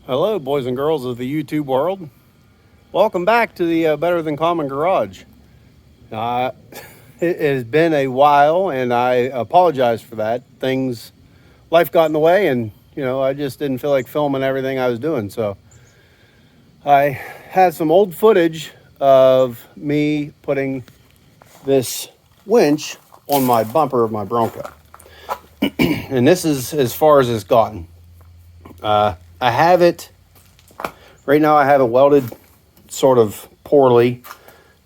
Hello, boys and girls of the YouTube world. Welcome back to the Better Than Common Garage. Uh, it has been a while, and I apologize for that. Life got in the way, and I just didn't feel like filming everything I was doing. So I had some old footage of me putting this winch on my bumper of my Bronco, and this is as far as it's gotten. I have it right now. I have it welded sort of poorly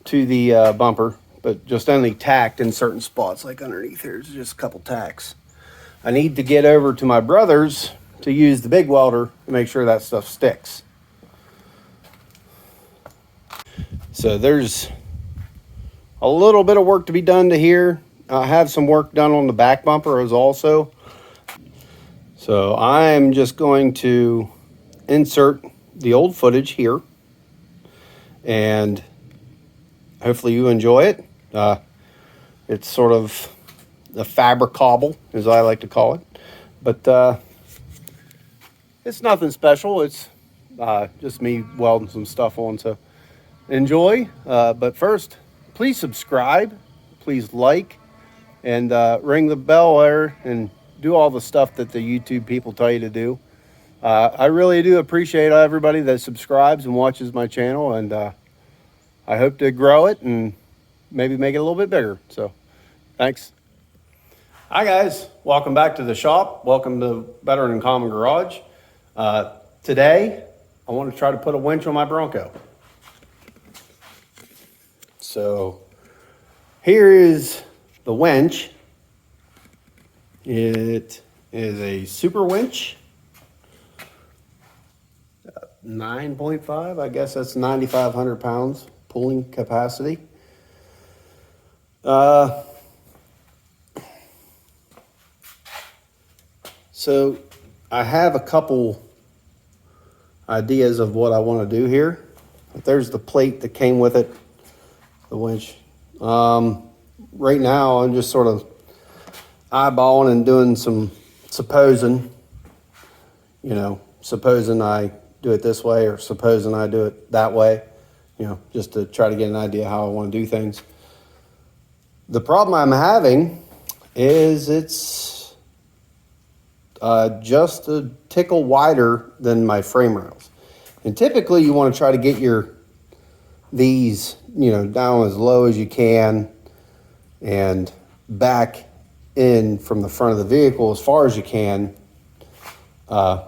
to the bumper, but just only tacked in certain spots, like underneath here. There's just a couple tacks. I need to get over to my brother's to use the big welder to make sure that stuff sticks. So there's a little bit of work to be done to here. I have some work done on the back bumper as also. So I'm just going to insert the old footage here, and hopefully you enjoy it. It's sort of a fabric cobble, as I like to call it, but it's nothing special. It's just me welding some stuff on, so enjoy. But first, please subscribe, please like, and ring the bell there, and do all the stuff that the YouTube people tell you to do. I really do appreciate everybody that subscribes and watches my channel, and I hope to grow it and maybe make it a little bit bigger. So thanks. Hi guys, welcome back to the shop. Welcome to Better Than Common Garage. Today, I want to try to put a winch on my Bronco. So here is the winch. It is a super winch. 9.5, I guess that's 9,500 pounds pulling capacity. So I have a couple ideas of what I want to do here. But there's the plate that came with it, the winch. Right now I'm just sort of eyeballing and doing some supposing I do it this way or supposing I do it that way, just to try to get an idea how I want to do things. The problem I'm having is it's just a tickle wider than my frame rails. And typically you want to try to get these down as low as you can and back in from the front of the vehicle as far as you can. But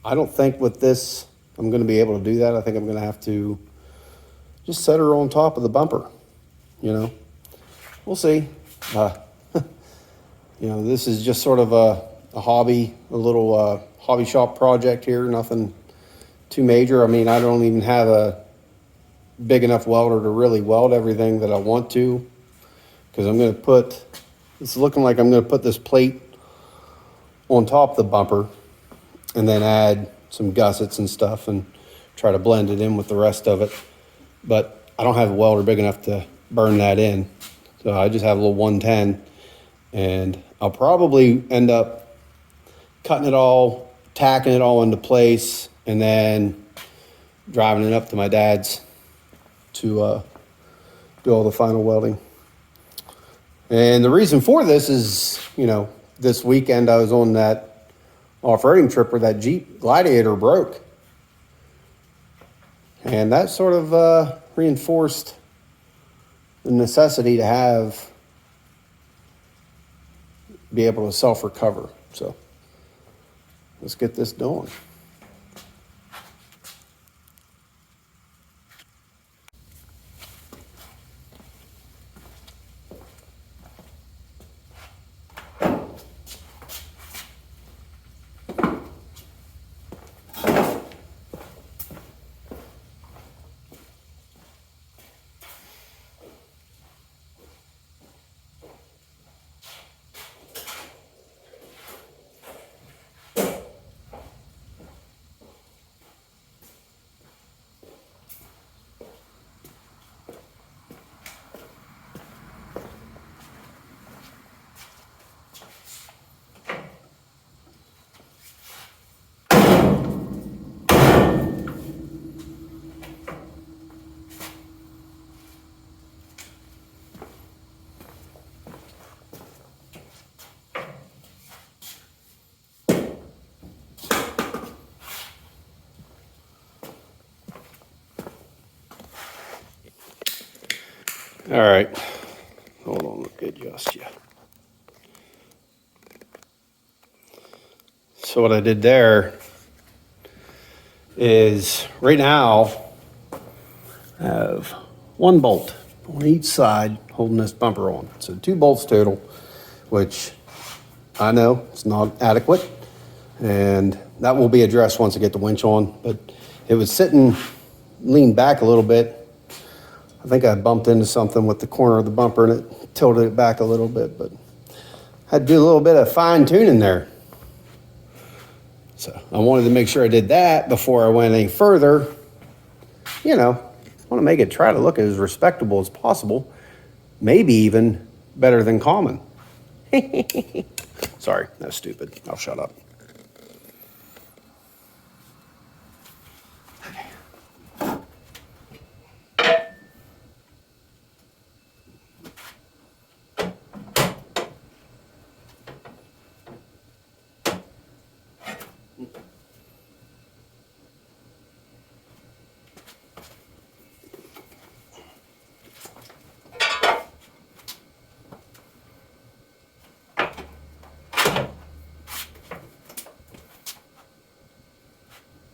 I don't think with this I'm going to be able to do that. I think I'm going to have to just set her on top of the bumper. We'll see. This is just sort of a hobby, a little hobby shop project here. Nothing too major. I mean, I don't even have a big enough welder to really weld everything that I want to, because it's looking like I'm going to put this plate on top of the bumper and then add some gussets and stuff and try to blend it in with the rest of it. But I don't have a welder big enough to burn that in. So I just have a little 110, and I'll probably end up cutting it all, tacking it all into place, and then driving it up to my dad's to do all the final welding. And the reason for this is, this weekend I was on that off-roading trip where that Jeep Gladiator broke. And that sort of reinforced the necessity to be able to self-recover. So let's get this going. All right, hold on, let me adjust you. So what I did there is right now I have one bolt on each side holding this bumper on. So 2 bolts total, which I know it's not adequate, and that will be addressed once I get the winch on. But it was sitting, leaned back a little bit. I think I bumped into something with the corner of the bumper and it tilted it back a little bit, but I had to do a little bit of fine tuning there. So I wanted to make sure I did that before I went any further. You know, I want to make it, try to look as respectable as possible. Maybe even better than common. Sorry, that's stupid. I'll shut up.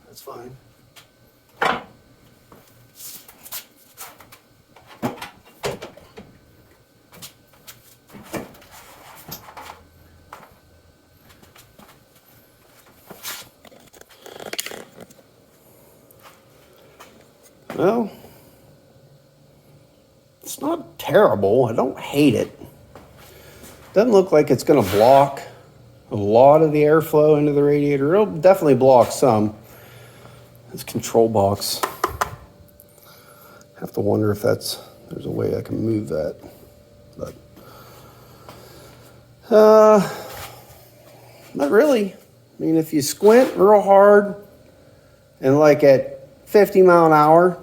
That's fine. Well, it's not terrible. I don't hate it. Doesn't look like it's going to block a lot of the airflow into the radiator. It'll definitely block some. This control box, I have to wonder if there's a way I can move that. But not really. I mean, if you squint real hard and like at 50 mile an hour,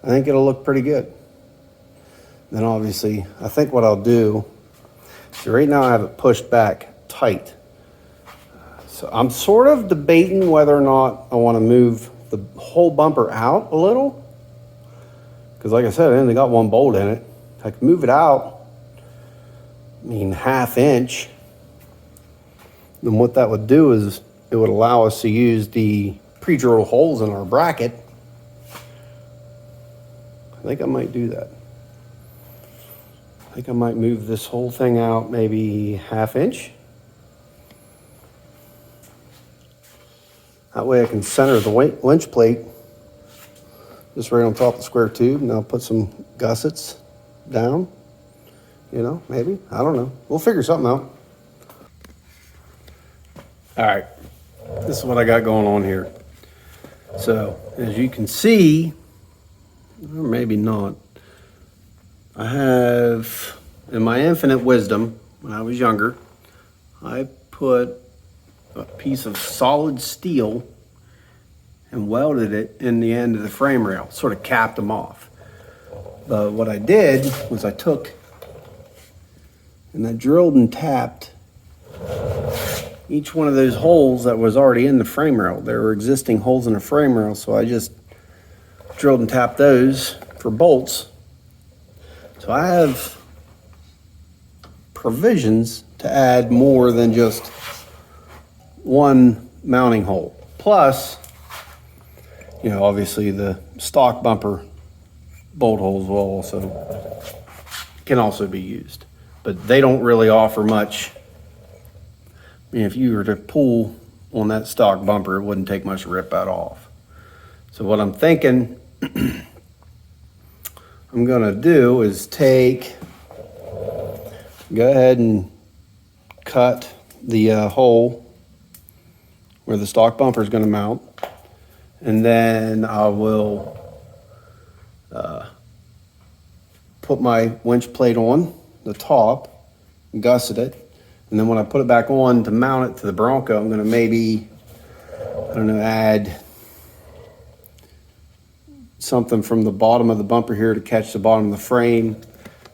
I think it'll look pretty good. Then obviously, I think what I'll do, so right now I have it pushed back tight. So I'm sort of debating whether or not I want to move the whole bumper out a little. Because like I said, I only got 1 bolt in it. If I can move it out, I mean, 1/2 inch, then what that would do is it would allow us to use the pre-drilled holes in our bracket. I think I might do that. I think I might move this whole thing out maybe 1/2 inch. That way I can center the winch plate just right on top of the square tube, and I'll put some gussets down. You know, maybe. I don't know. We'll figure something out. All right. This is what I got going on here. So, as you can see, or maybe not, I have, in my infinite wisdom, when I was younger, I put a piece of solid steel and welded it in the end of the frame rail, sort of capped them off. But what I did was I took and I drilled and tapped each one of those holes that was already in the frame rail. There were existing holes in the frame rail, so I just drilled and tapped those for bolts. So I have provisions to add more than just 1 mounting hole. Plus, you know, obviously the stock bumper bolt holes can also be used, but they don't really offer much. I mean, if you were to pull on that stock bumper, it wouldn't take much to rip that off. So what I'm thinking I'm gonna do is go ahead and cut the hole where the stock bumper is going to mount, and then I will put my winch plate on the top, gusset it, and then when I put it back on to mount it to the Bronco, I'm going to maybe, I don't know, add something from the bottom of the bumper here to catch the bottom of the frame,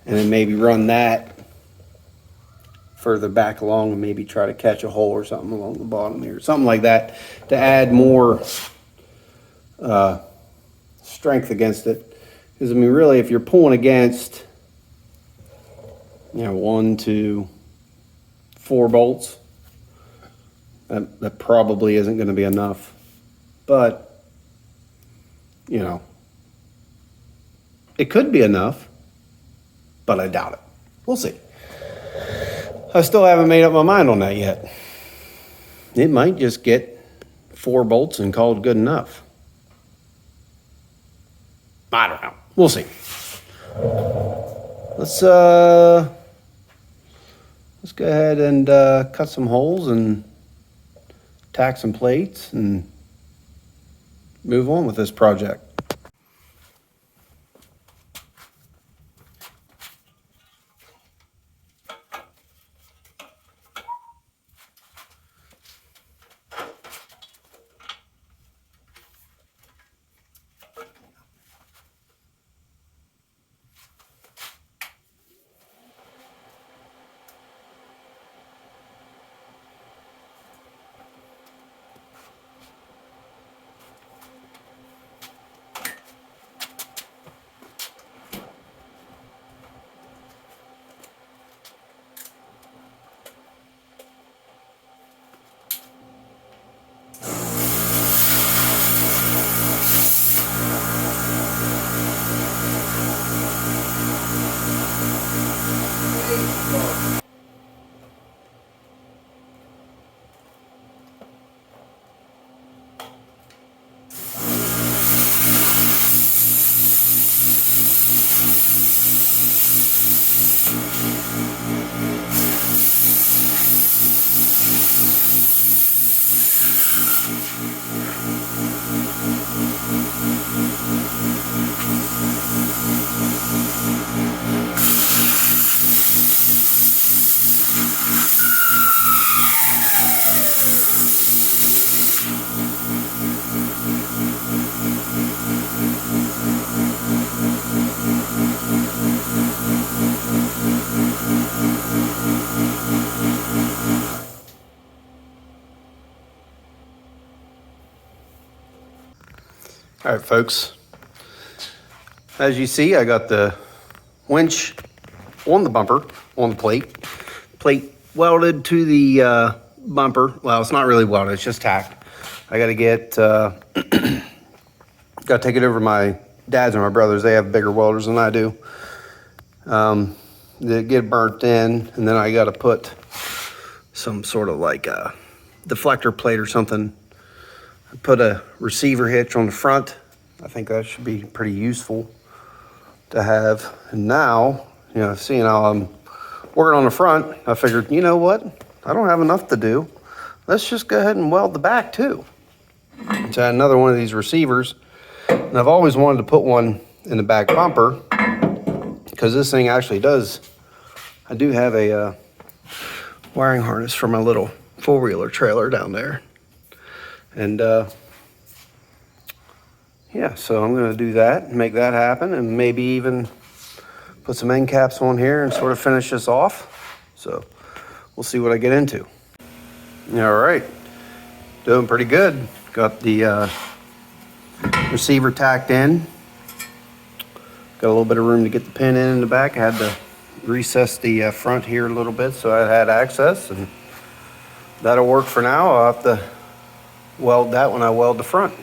and then maybe run that further back along and maybe try to catch a hole or something along the bottom here, something like that, to add more strength against it. Because I mean, really, if you're pulling against, 1, 2, 4 bolts, that probably isn't going to be enough. But, it could be enough, but I doubt it. We'll see. I still haven't made up my mind on that yet. It might just get 4 bolts and call it good enough. I don't know. We'll see. Let's go ahead and cut some holes and tack some plates and move on with this project. All right, folks. As you see, I got the winch on the bumper, on the plate welded to the bumper. Well, it's not really welded, it's just tacked. I got to take it over to my dad's and my brother's. They have bigger welders than I do. They get burnt in, and then I got to put some sort of like a deflector plate or something. Put a receiver hitch on the front. I think that should be pretty useful to have. And now, seeing how I'm working on the front, I figured, you know what? I don't have enough to do. Let's just go ahead and weld the back too. So I had another one of these receivers. And I've always wanted to put one in the back bumper because this thing actually does. I do have a wiring harness for my little four-wheeler trailer down there. And yeah, so I'm going to do that and make that happen, and maybe even put some end caps on here and sort of finish this off. So we'll see what I get into. All right, doing pretty good. Got the receiver tacked in. Got a little bit of room to get the pin in the back. I had to recess the front here a little bit so I had access, and that'll work for now. I'll have to weld that when I weld the front.